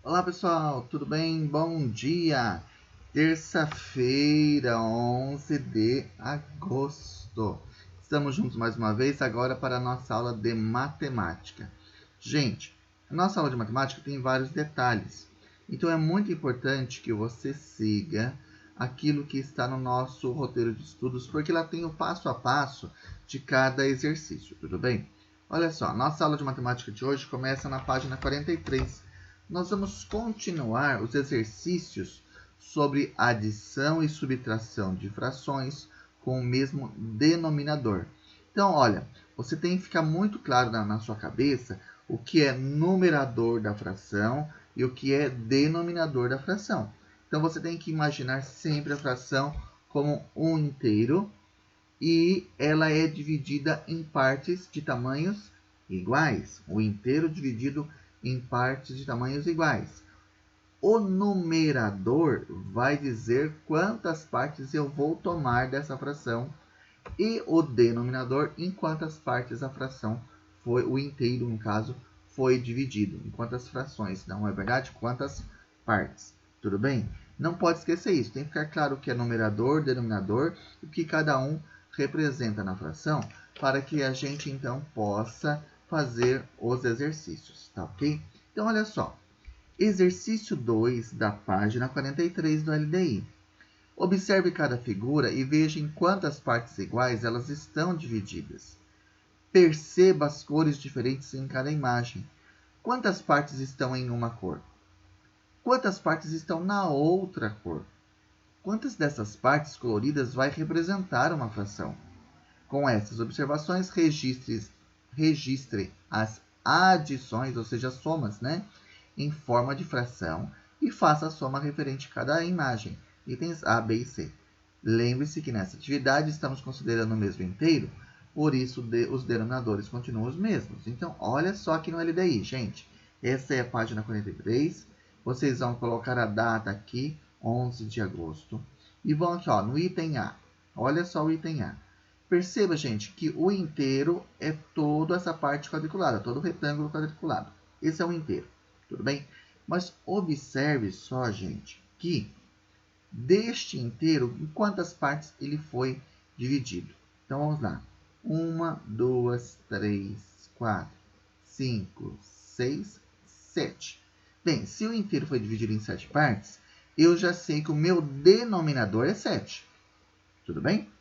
Olá pessoal, tudo bem? Bom dia! Terça-feira, 11 de agosto. Estamos juntos mais uma vez agora para a nossa aula de matemática. Gente, a nossa aula de matemática tem vários detalhes. Então é muito importante que você siga aquilo que está no nosso roteiro de estudos, porque lá tem o passo a passo de cada exercício, tudo bem? Olha só, a nossa aula de matemática de hoje começa na página 43. Nós vamos continuar os exercícios sobre adição e subtração de frações com o mesmo denominador. Então, olha, você tem que ficar muito claro na sua cabeça o que é numerador da fração e o que é denominador da fração. Então, você tem que imaginar sempre a fração como um inteiro e ela é dividida em partes de tamanhos iguais. O inteiro dividido em partes de tamanhos iguais. O numerador vai dizer quantas partes eu vou tomar dessa fração e o denominador em quantas partes a fração foi, o inteiro no caso, foi dividido. Em quantas frações, não é verdade? Quantas partes. Tudo bem? Não pode esquecer isso. Tem que ficar claro o que é numerador, denominador, o que cada um representa na fração, para que a gente então possa fazer os exercícios, tá ok? Então, olha só. Exercício 2 da página 43 do LDI. Observe cada figura e veja em quantas partes iguais elas estão divididas. Perceba as cores diferentes em cada imagem. Quantas partes estão em uma cor? Quantas partes estão na outra cor? Quantas dessas partes coloridas vai representar uma fração? Com essas observações, registre as adições, ou seja, as somas, né, em forma de fração e faça a soma referente a cada imagem, itens A, B e C. Lembre-se que nessa atividade estamos considerando o mesmo inteiro, por isso os denominadores continuam os mesmos. Então, olha só aqui no LDI, gente. Essa é a página 43. Vocês vão colocar a data aqui, 11 de agosto. E vão aqui, ó, no item A. Olha só o item A. Perceba, gente, que o inteiro é toda essa parte quadriculada, todo o retângulo quadriculado. Esse é o inteiro, tudo bem? Mas observe só, gente, que deste inteiro, em quantas partes ele foi dividido. Então, vamos lá. 1, 2, 3, 4, 5, 6, 7. Bem, se o inteiro foi dividido em 7 partes, eu já sei que o meu denominador é 7. Tudo bem?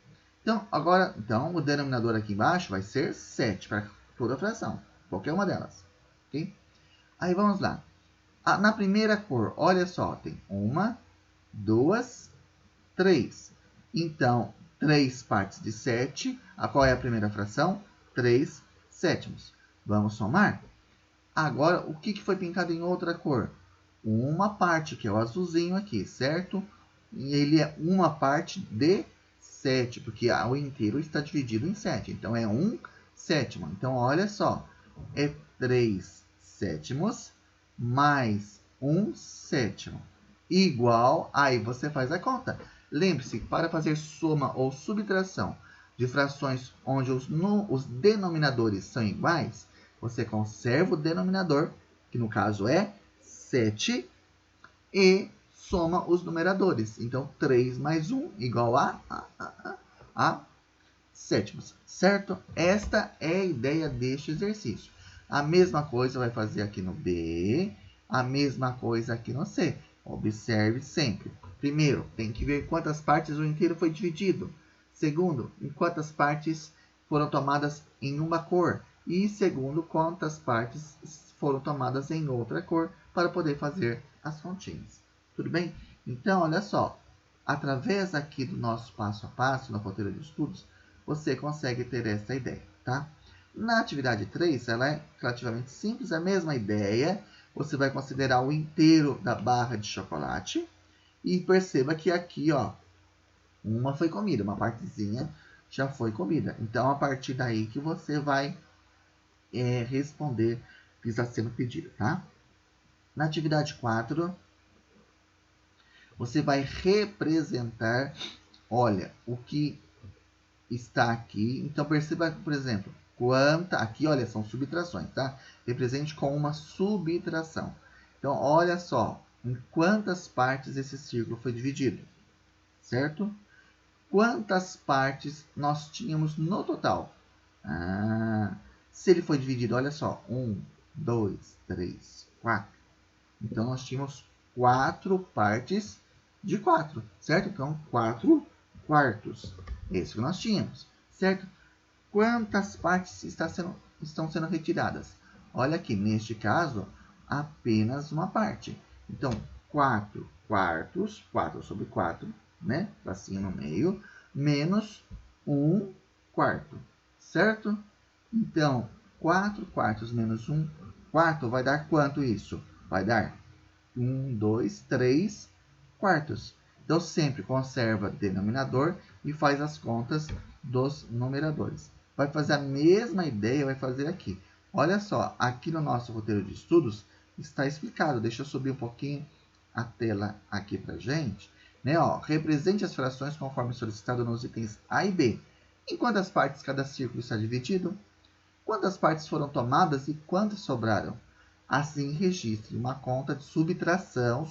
Então, agora, o denominador aqui embaixo vai ser 7 para toda a fração, qualquer uma delas. Okay? Aí vamos lá. Na primeira cor, olha só, tem 1, 2, 3. Então, 3 partes de 7. Qual é a primeira fração? 3 sétimos. Vamos somar? Agora, o que foi pintado em outra cor? Uma parte, que é o azulzinho aqui, certo? E ele é uma parte de 7, porque o inteiro está dividido em 7. Então, é 1 sétimo. Então, olha só. É 3 sétimos mais 1 sétimo. Igual, aí você faz a conta. Lembre-se, para fazer soma ou subtração de frações onde os denominadores são iguais, você conserva o denominador, que no caso é 7, e soma os numeradores. Então, 3 mais 1 igual a sétimos, certo? Esta é a ideia deste exercício. A mesma coisa vai fazer aqui no B, a mesma coisa aqui no C. Observe sempre. Primeiro, tem que ver quantas partes o inteiro foi dividido. Segundo, em quantas partes foram tomadas em uma cor. E segundo, quantas partes foram tomadas em outra cor para poder fazer as continhas. Tudo bem? Então, olha só. Através aqui do nosso passo a passo, na roteiro de estudos, você consegue ter essa ideia, tá? Na atividade 3, ela é relativamente simples, a mesma ideia. Você vai considerar o inteiro da barra de chocolate. E perceba que aqui, ó, uma foi comida, uma partezinha já foi comida. Então, a partir daí que você vai responder o que está sendo pedido, tá? Na atividade 4, você vai representar, olha, o que está aqui. Então, perceba, por exemplo, aqui, olha, são subtrações, tá? Represente com uma subtração. Então, olha só em quantas partes esse círculo foi dividido, certo? Quantas partes nós tínhamos no total? Se ele foi dividido, olha só, 1, 2, 3, 4. Então, nós tínhamos 4 partes de 4, certo? Então, 4 quartos. Esse que nós tínhamos, certo? Quantas partes estão sendo retiradas? Olha aqui, neste caso, apenas uma parte. Então, 4 quartos, 4 sobre 4, né? Tracinho no meio, menos 1 quarto, certo? Então, 4 quartos menos 1 quarto vai dar quanto isso? Vai dar 1, 2, 3 quartos. Então, sempre conserva denominador e faz as contas dos numeradores. Vai fazer a mesma ideia, vai fazer aqui. Olha só, aqui no nosso roteiro de estudos está explicado. Deixa eu subir um pouquinho a tela aqui para a gente. Né, ó, represente as frações conforme solicitado nos itens A e B. Em quantas partes cada círculo está dividido? Quantas partes foram tomadas e quantas sobraram? Assim, registre uma conta de subtração,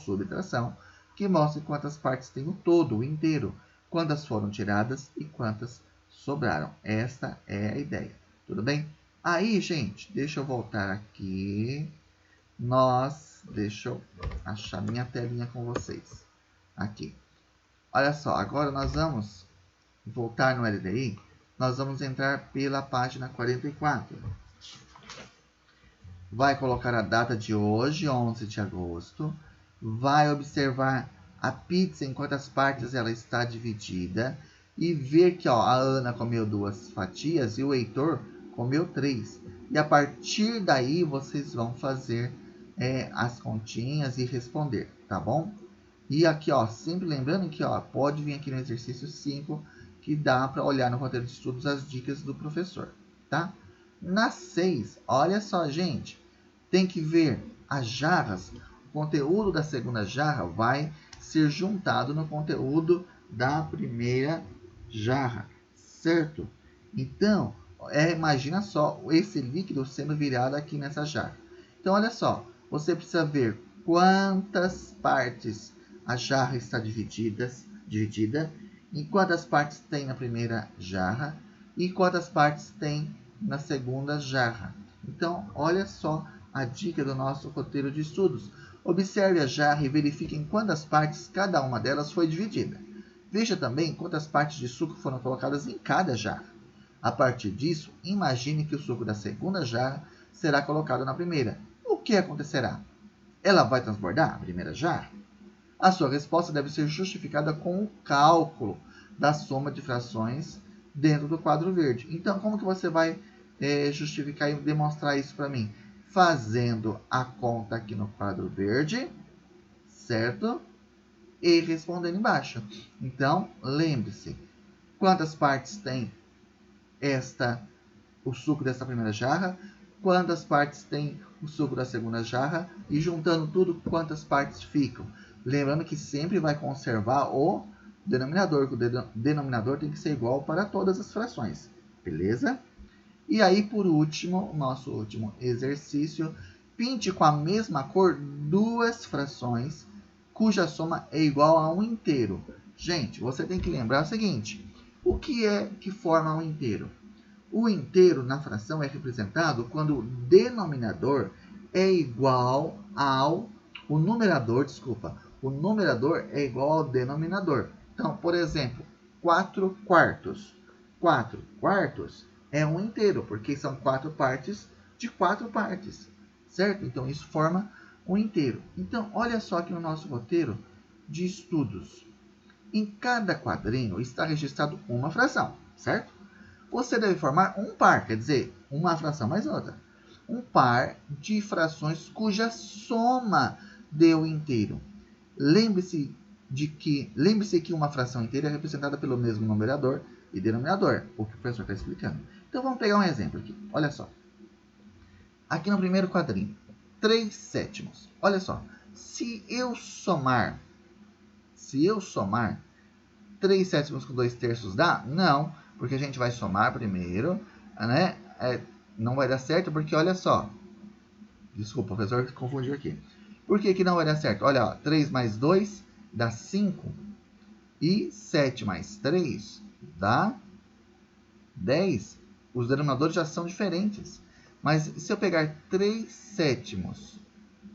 que mostre quantas partes tem o todo, o inteiro, quantas foram tiradas e quantas sobraram. Esta é a ideia. Tudo bem? Aí, gente, deixa eu voltar aqui. Deixa eu achar minha telinha com vocês. Aqui. Olha só, agora nós vamos voltar no LDI. Nós vamos entrar pela página 44. Vai colocar a data de hoje, 11 de agosto. Vai observar a pizza, em quantas partes ela está dividida. E ver que ó, a Ana comeu 2 fatias e o Heitor comeu 3. E a partir daí, vocês vão fazer as continhas e responder, tá bom? E aqui, ó, sempre lembrando que ó, pode vir aqui no exercício 5, que dá para olhar no roteiro de estudos as dicas do professor, tá? Na 6, olha só, gente, tem que ver as jarras. O conteúdo da segunda jarra vai ser juntado no conteúdo da primeira jarra, certo? Então, imagina só esse líquido sendo virado aqui nessa jarra. Então, olha só, você precisa ver quantas partes a jarra está dividida, em quantas partes tem na primeira jarra e quantas partes tem na segunda jarra. Então, olha só a dica do nosso roteiro de estudos. Observe a jarra e verifique em quantas partes cada uma delas foi dividida. Veja também quantas partes de suco foram colocadas em cada jarra. A partir disso, imagine que o suco da segunda jarra será colocado na primeira. O que acontecerá? Ela vai transbordar a primeira jarra? A sua resposta deve ser justificada com o cálculo da soma de frações dentro do quadro verde. Então, como que você vai justificar e demonstrar isso para mim? Fazendo a conta aqui no quadro verde, certo? E respondendo embaixo. Então, lembre-se, quantas partes tem o suco dessa primeira jarra, quantas partes tem o suco da segunda jarra e juntando tudo, quantas partes ficam. Lembrando que sempre vai conservar o denominador, que o denominador tem que ser igual para todas as frações, beleza? E aí, por último, o nosso último exercício, pinte com a mesma cor 2 frações cuja soma é igual a um inteiro. Gente, você tem que lembrar o seguinte, o que é que forma um inteiro? O inteiro na fração é representado quando o denominador é igual ao... O numerador é igual ao denominador. Então, por exemplo, 4 quartos. 4 quartos é um inteiro, porque são 4 partes de 4 partes, certo? Então, isso forma um inteiro. Então, olha só aqui no nosso roteiro de estudos. Em cada quadrinho está registrado uma fração, certo? Você deve formar um par, quer dizer, uma fração mais outra. Um par de frações cuja soma dê o inteiro. Lembre-se que uma fração inteira é representada pelo mesmo numerador e denominador, o que o professor está explicando. Então, vamos pegar um exemplo aqui. Olha só. Aqui no primeiro quadrinho, 3/7. Olha só. Se eu somar 3/7 com 2/3 dá? Não, porque a gente vai somar primeiro, né? Não vai dar certo porque, olha só. Desculpa, o professor confundiu aqui. Por que que não vai dar certo? Olha, ó, 3 mais 2 dá 5. E 7 mais 3 dá 10. Os denominadores já são diferentes. Mas se eu pegar 3 sétimos,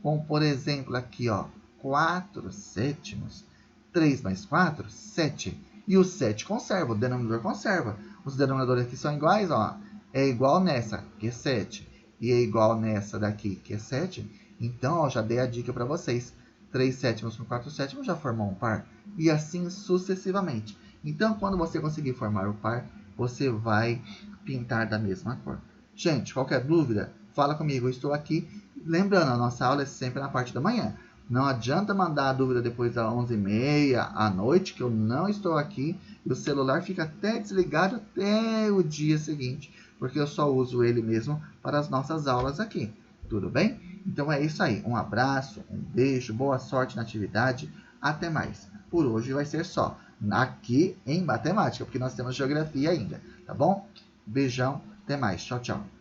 com, por exemplo, aqui, ó, 4 sétimos, 3 mais 4, 7. E o 7 conserva, o denominador conserva. Os denominadores aqui são iguais, ó. É igual nessa, que é 7. E é igual nessa daqui, que é 7. Então, ó, já dei a dica para vocês. 3 sétimos com 4 sétimos já formam um par. E assim sucessivamente. Então, quando você conseguir formar o par, você vai pintar da mesma cor. Gente, qualquer dúvida, fala comigo, eu estou aqui. Lembrando, a nossa aula é sempre na parte da manhã. Não adianta mandar a dúvida depois das 11h30 à noite, que eu não estou aqui. E o celular fica até desligado até o dia seguinte, porque eu só uso ele mesmo para as nossas aulas aqui. Tudo bem? Então é isso aí. Um abraço, um beijo, boa sorte na atividade. Até mais. Por hoje vai ser só aqui em matemática, porque nós temos geografia ainda, tá bom? Beijão, até mais. Tchau, tchau.